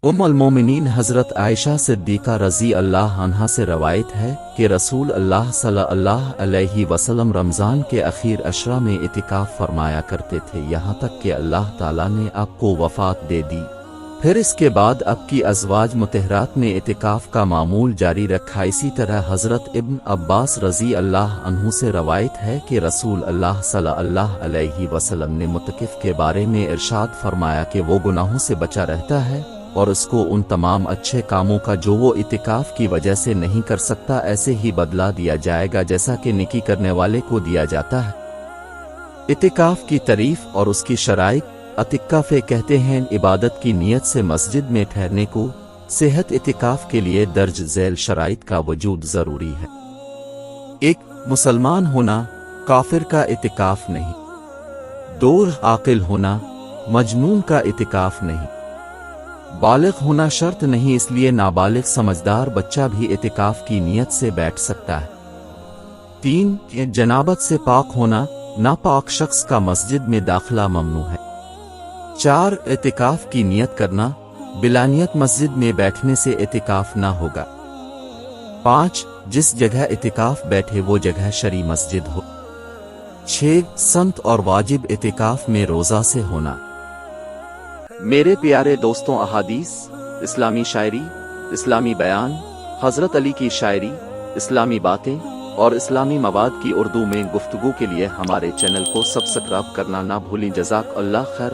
المومنین حضرت عائشہ صدیقہ رضی اللہ عنہا سے روایت ہے کہ رسول اللہ صلی اللہ علیہ وسلم رمضان کے اخیر عشرہ میں اعتکاف فرمایا کرتے تھے، یہاں تک کہ اللہ تعالیٰ نے آپ کو وفات دے دی۔ پھر اس کے بعد اب کی ازواج مطہرات نے اعتکاف کا معمول جاری رکھا۔ اسی طرح حضرت ابن عباس رضی اللہ عنہ سے روایت ہے کہ رسول اللہ صلی اللہ علیہ وسلم نے متکف کے بارے میں ارشاد فرمایا کہ وہ گناہوں سے بچا رہتا ہے اور اس کو ان تمام اچھے کاموں کا جو وہ اعتکاف کی وجہ سے نہیں کر سکتا ایسے ہی بدلہ دیا جائے گا جیسا کہ نیکی کرنے والے کو دیا جاتا ہے۔ اعتکاف کی تعریف اور اس کی شرائط۔ اعتکاف کہتے ہیں عبادت کی نیت سے مسجد میں ٹھہرنے کو۔ صحت اعتکاف کے لیے درج ذیل شرائط کا وجود ضروری ہے۔ 1 مسلمان ہونا، کافر کا اعتکاف نہیں۔ 2 عاقل ہونا، مجنون کا اعتکاف نہیں۔ بالغ ہونا شرط نہیں، اس لیے نابالغ سمجھدار بچہ بھی اعتکاف کی نیت سے بیٹھ سکتا ہے۔ 3 جنابت سے پاک ہونا، ناپاک شخص کا مسجد میں داخلہ ممنوع ہے۔ 4 اعتکاف کی نیت کرنا، بلا نیت مسجد میں بیٹھنے سے اعتکاف نہ ہوگا۔ 5 جس جگہ اعتکاف بیٹھے وہ جگہ شرعی مسجد ہو۔ 6 سنت اور واجب اعتکاف میں روزہ سے ہونا۔ میرے پیارے دوستوں، احادیث، اسلامی شاعری، اسلامی بیان، حضرت علی کی شاعری، اسلامی باتیں اور اسلامی مواد کی اردو میں گفتگو کے لیے ہمارے چینل کو سبسکرائب کرنا نہ بھولیں۔ جزاک اللہ خیر۔